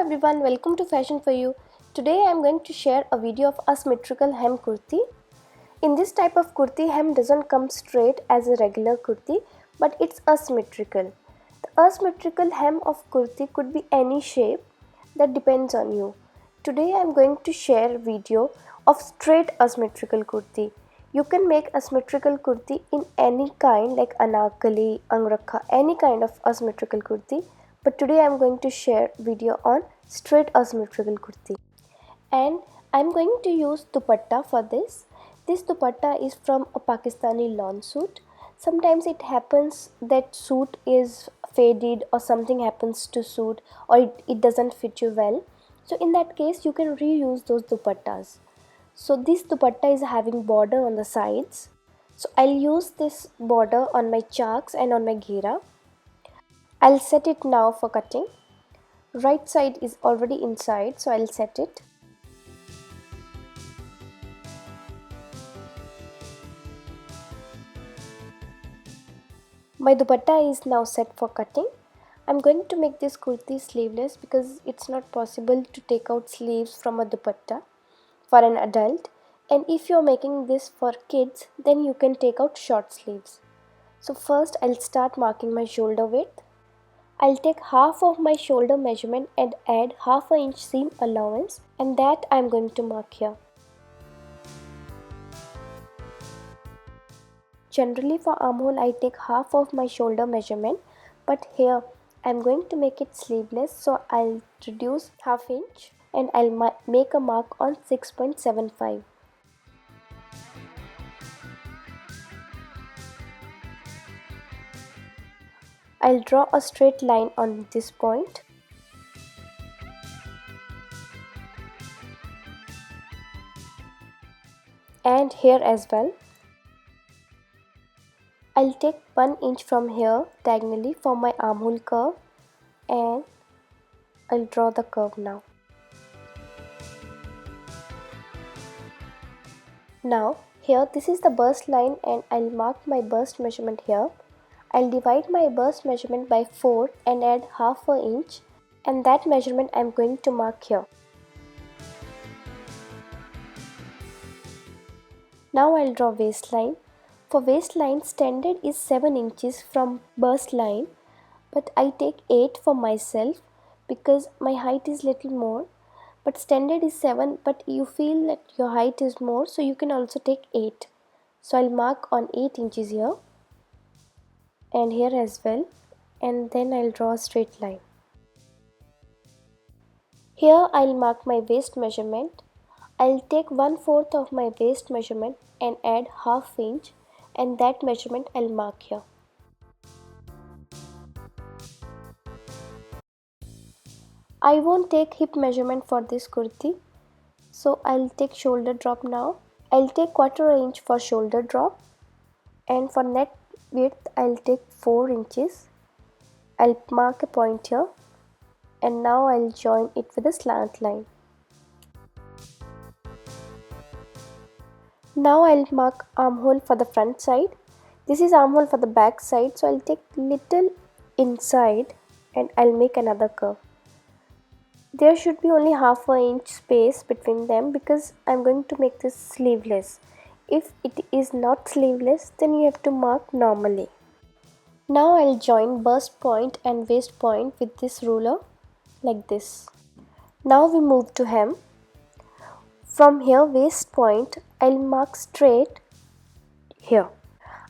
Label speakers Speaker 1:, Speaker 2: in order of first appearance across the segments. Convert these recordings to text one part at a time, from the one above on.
Speaker 1: everyone, welcome to Fashion for You. Today I am going to share a video of asymmetrical hem kurti. In this type of kurti, hem doesn't come straight as a regular kurti, but it's asymmetrical. The asymmetrical hem of kurti could be any shape, that depends on you. Today I am going to share a video of straight asymmetrical kurti. You can make asymmetrical kurti in any kind like anarkali, angrakha, any kind of asymmetrical kurti. But today I am going to share video on straight asymmetrical kurti. And I am going to use dupatta for this. This dupatta is from a Pakistani lawn suit. Sometimes it happens that suit is faded or something happens to suit or it doesn't fit you well. So in that case you can reuse those dupattas. So this dupatta is having border on the sides. So I'll use this border on my chaks and on my ghera. I'll set it now for cutting. Right side is already inside, so I'll set it. My dupatta is now set for cutting. I'm going to make this kurti sleeveless because it's not possible to take out sleeves from a dupatta for an adult. And if you're making this for kids, then you can take out short sleeves. So first I'll start marking my shoulder width. I'll take half of my shoulder measurement and add half an inch seam allowance, and that I'm going to mark here. Generally for armhole I take half of my shoulder measurement, but here I'm going to make it sleeveless, so I'll reduce half inch and I'll make a mark on 6.75. I'll draw a straight line on this point. And here as well. I'll take 1 inch from here diagonally for my armhole curve and I'll draw the curve now. Now here this is the bust line and I'll mark my bust measurement here. I'll divide my bust measurement by 4 and add half an inch, and that measurement I'm going to mark here. Now I'll draw waistline. For waistline standard is 7 inches from bust line, but I take 8 for myself because my height is little more, but standard is 7, but you feel that your height is more, so you can also take 8. So I'll mark on 8 inches here and here as well, and then I'll draw a straight line. Here I'll mark my waist measurement. I'll take 1/4 of my waist measurement and add half inch, and that measurement I'll mark here. I won't take hip measurement for this kurti, so I'll take shoulder drop now. I'll take 1/4 inch for shoulder drop, and for neck width I'll take 4 inches. I'll mark a point here, and now I'll join it with a slant line. Now I'll mark armhole for the front side. This is armhole for the back side, so I'll take little inside and I'll make another curve. There should be only half an inch space between them because I'm going to make this sleeveless. If it is not sleeveless, then you have to mark normally. Now I'll join bust point and waist point with this ruler like this. Now we move to hem. From here waist point I'll mark straight here.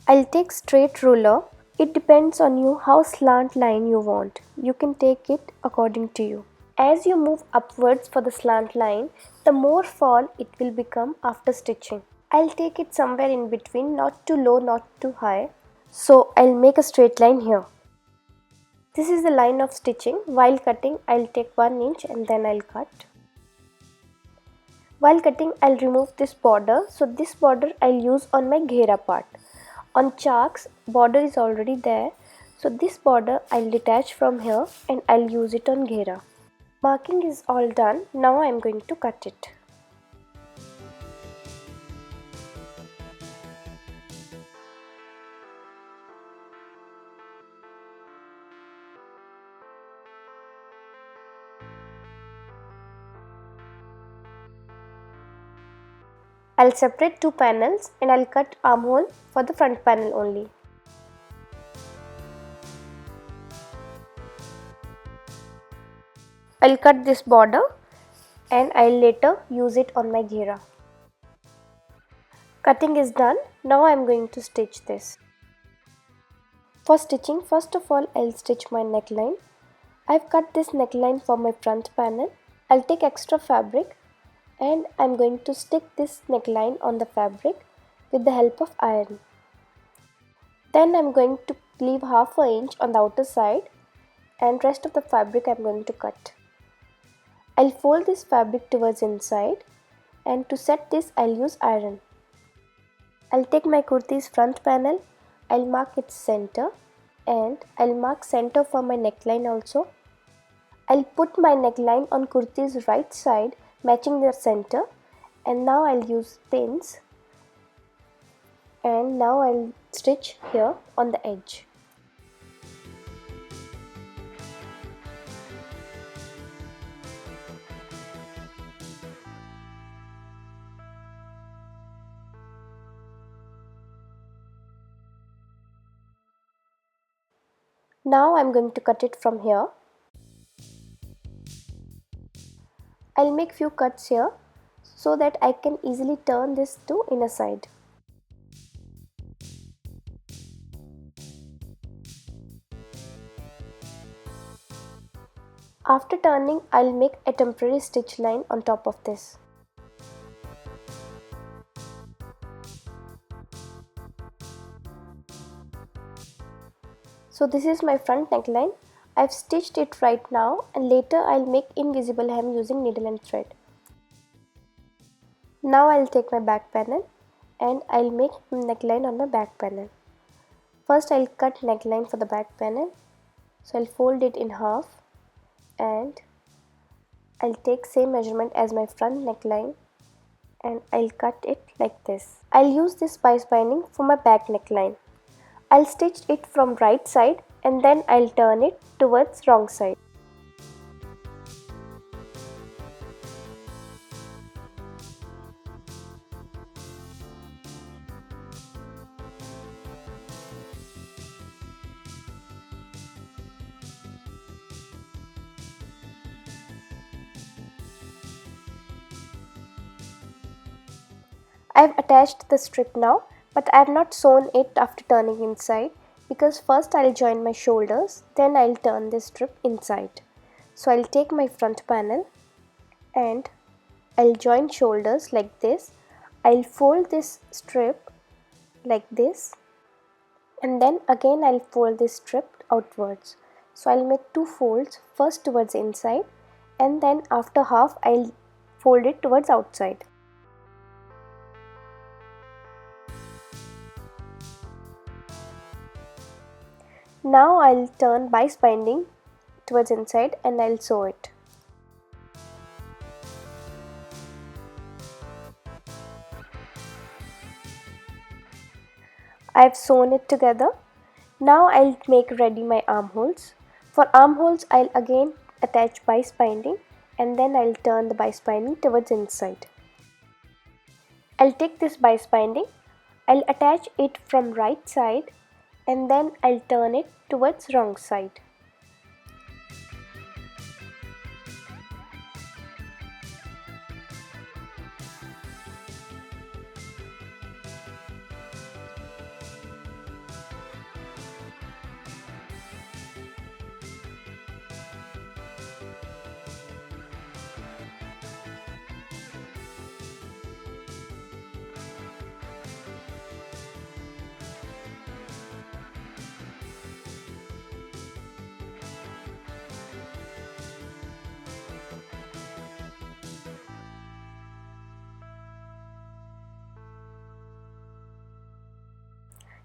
Speaker 1: I'll take straight ruler. It depends on you how slant line you want. You can take it according to you. As you move upwards for the slant line, the more fall it will become after stitching. I'll take it somewhere in between, not too low, not too high. So I'll make a straight line here. This is the line of stitching. While cutting, I'll take 1 inch and then I'll cut. While cutting, I'll remove this border. So this border I'll use on my ghera part. On chaks, border is already there. So this border I'll detach from here and I'll use it on ghera. Marking is all done. Now I'm going to cut it. I'll separate two panels and I'll cut armhole for the front panel only. I'll cut this border and I'll later use it on my ghera. Cutting is done. Now I'm going to stitch this. For stitching, first of all I'll stitch my neckline. I've cut this neckline for my front panel. I'll take extra fabric and I'm going to stick this neckline on the fabric with the help of iron. Then I'm going to leave half an inch on the outer side and rest of the fabric I'm going to cut. I'll fold this fabric towards inside, and to set this I'll use iron. I'll take my kurti's front panel, I'll mark its center and I'll mark center for my neckline also. I'll put my neckline on kurti's right side matching their center, and now I'll use pins and now I'll stitch here on the edge. Now I'm going to cut it from here. I'll make few cuts here so that I can easily turn this to inner side. After turning, I'll make a temporary stitch line on top of this. So this is my front neckline. I've stitched it right now and later I'll make invisible hem using needle and thread. Now I'll take my back panel and I'll make neckline on my back panel. First I'll cut neckline for the back panel. So I'll fold it in half and I'll take same measurement as my front neckline and I'll cut it like this. I'll use this spice binding for my back neckline. I'll stitch it from right side and then I'll turn it towards wrong side. I've attached the strip now, but I have not sewn it after turning inside because first I'll join my shoulders, then I'll turn this strip inside. So I'll take my front panel and I'll join shoulders like this. I'll fold this strip like this and then again I'll fold this strip outwards. So I'll make two folds, first towards inside and then after half I'll fold it towards outside. Now I'll turn bias binding towards inside and I'll sew it. I've sewn it together. Now I'll make ready my armholes. For armholes I'll again attach bias binding and then I'll turn the bias binding towards inside. I'll take this bias binding, I'll attach it from right side and then I'll turn it towards wrong side.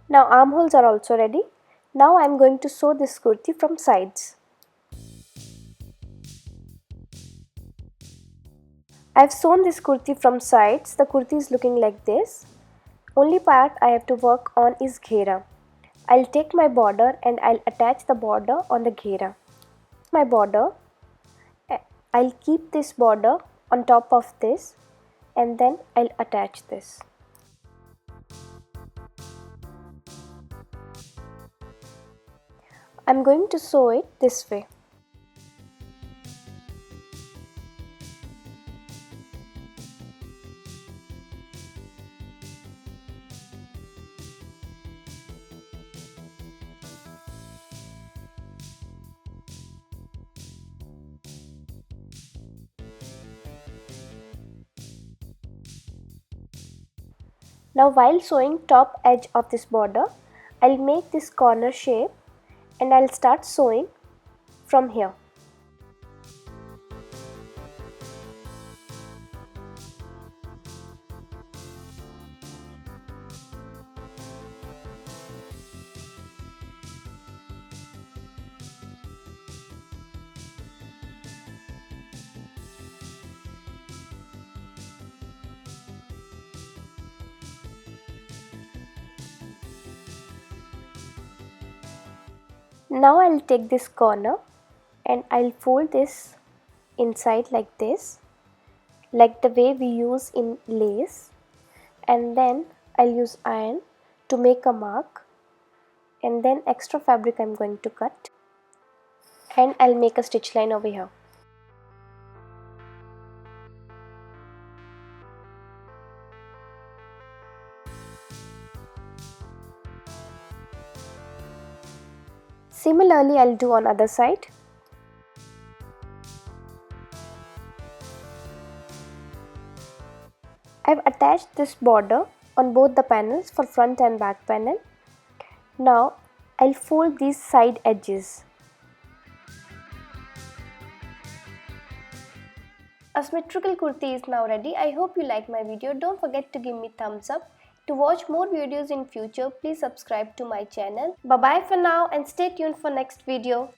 Speaker 1: Now armholes are also ready. Now I am going to sew this kurti from sides. I have sewn this kurti from sides. The kurti is looking like this. Only part I have to work on is ghera. I'll take my border and I'll attach the border on the ghera. I'll keep this border on top of this and then I'll attach this. I'm going to sew it this way. Now while sewing top edge of this border, I'll make this corner shape and I'll start sewing from here. Now I'll take this corner and I'll fold this inside like this, like the way we use in lace, and then I'll use iron to make a mark, and then extra fabric I'm going to cut, and I'll make a stitch line over here. Similarly, I'll do on other side. I've attached this border on both the panels for front and back panel. Now I'll fold these side edges. A symmetrical kurti is now ready. I hope you like my video. Don't forget to give me thumbs up. To watch more videos in future, please subscribe to my channel. Bye bye for now and stay tuned for next video.